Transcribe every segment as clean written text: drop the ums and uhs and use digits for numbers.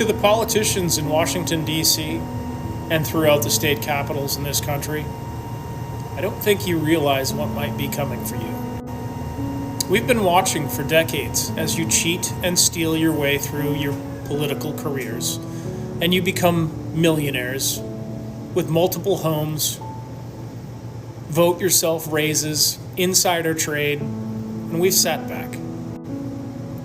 To the politicians in Washington, D.C., and throughout the state capitals in this country, I don't think you realize what might be coming for you. We've been watching for decades as you cheat and steal your way through your political careers, and you become millionaires with multiple homes, vote yourself raises, insider trade, and we've sat back.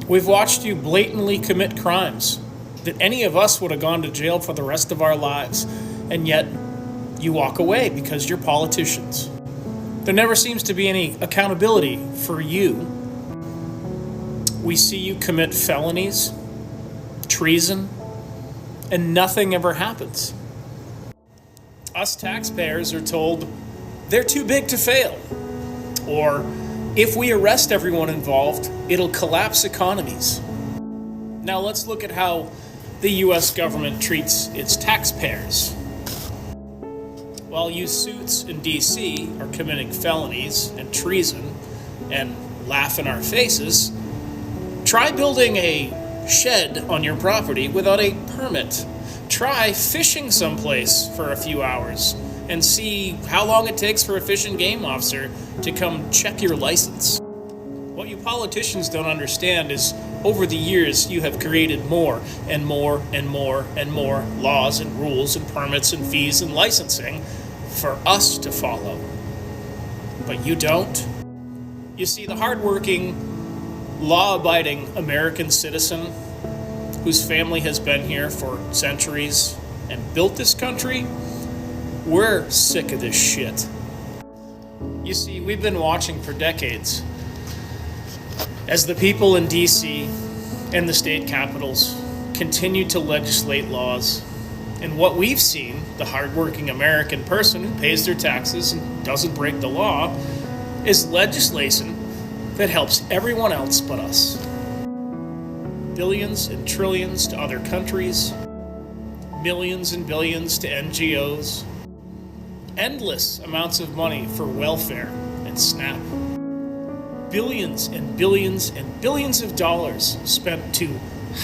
We've watched you blatantly commit crimes that any of us would have gone to jail for the rest of our lives, and yet you walk away because you're politicians. There never seems to be any accountability for you. We see you commit felonies, treason, and nothing ever happens. Us taxpayers are told they're too big to fail, or if we arrest everyone involved, it'll collapse economies. Now let's look at how the U.S. government treats its taxpayers. While you suits in D.C. are committing felonies and treason and laugh in our faces, try building a shed on your property without a permit. Try fishing someplace for a few hours and see how long it takes for a fish and game officer to come check your license. What you politicians don't understand is over the years you have created more and more and more and more laws and rules and permits and fees and licensing for us to follow. But you don't. You see, the hardworking, law-abiding American citizen whose family has been here for centuries and built this country, we're sick of this shit. You see, we've been watching for decades as the people in D.C. and the state capitals continue to legislate laws. And what we've seen, the hardworking American person who pays their taxes and doesn't break the law, is legislation that helps everyone else but us. Billions and trillions to other countries, millions and billions to NGOs, endless amounts of money for welfare and SNAP. Billions and billions and billions of dollars spent to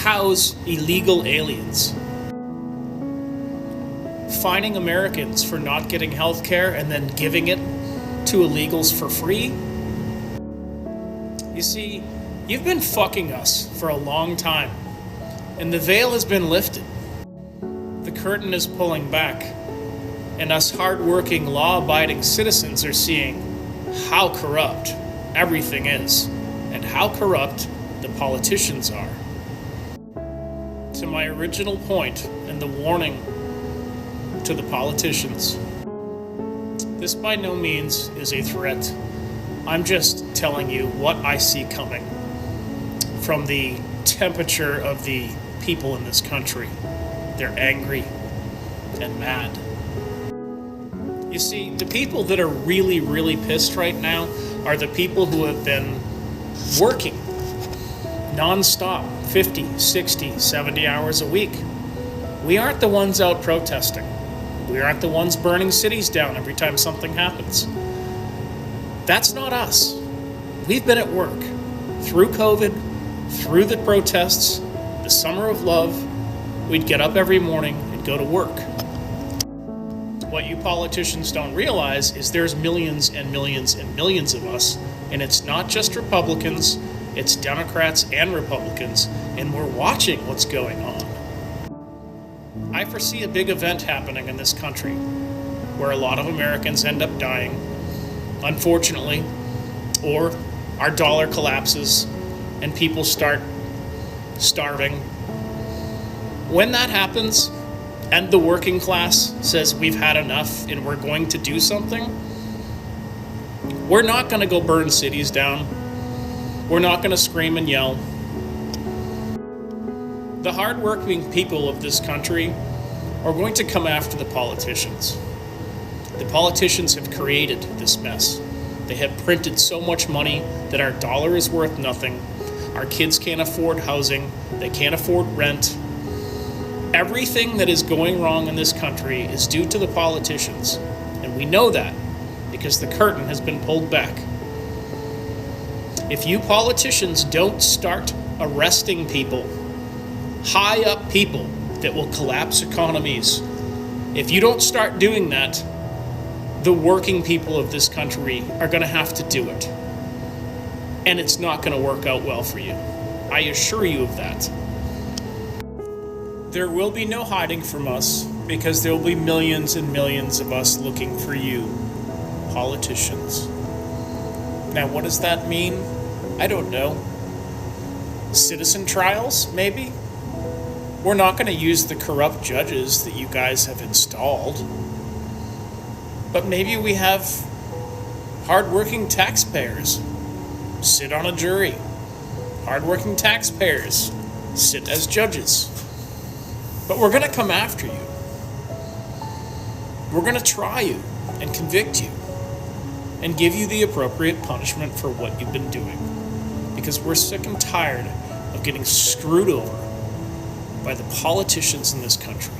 house illegal aliens. Fining Americans for not getting health care and then giving it to illegals for free. You see, you've been fucking us for a long time, and the veil has been lifted. The curtain is pulling back, and us hardworking, law-abiding citizens are seeing how corrupt everything is, and how corrupt the politicians are. To my original point and the warning to the politicians, this by no means is a threat. I'm just telling you what I see coming from the temperature of the people in this country. They're angry and mad. You see, the people that are really, really pissed right now are the people who have been working non-stop, 50, 60, 70 hours a week. We aren't the ones out protesting. We aren't the ones burning cities down every time something happens. That's not us. We've been at work through COVID, through the protests, the summer of love. We'd get up every morning and go to work. What you politicians don't realize is there's millions and millions and millions of us, and it's not just Republicans, it's Democrats and Republicans, and we're watching what's going on. I foresee a big event happening in this country where a lot of Americans end up dying, unfortunately, or our dollar collapses and people start starving. When that happens, and the working class says we've had enough and we're going to do something, we're not going to go burn cities down. We're not going to scream and yell. The hardworking people of this country are going to come after the politicians. The politicians have created this mess. They have printed so much money that our dollar is worth nothing. Our kids can't afford housing. They can't afford rent. Everything that is going wrong in this country is due to the politicians. And we know that because the curtain has been pulled back. If you politicians don't start arresting people, high up people that will collapse economies. If you don't start doing that, the working people of this country are going to have to do it. And it's not going to work out well for you. I assure you of that. There will be no hiding from us, because there will be millions and millions of us looking for you, politicians. Now, what does that mean? I don't know. Citizen trials, maybe? We're not going to use the corrupt judges that you guys have installed. But maybe we have hardworking taxpayers sit on a jury. Hardworking taxpayers sit as judges. But we're going to come after you. We're going to try you and convict you and give you the appropriate punishment for what you've been doing. Because we're sick and tired of getting screwed over by the politicians in this country.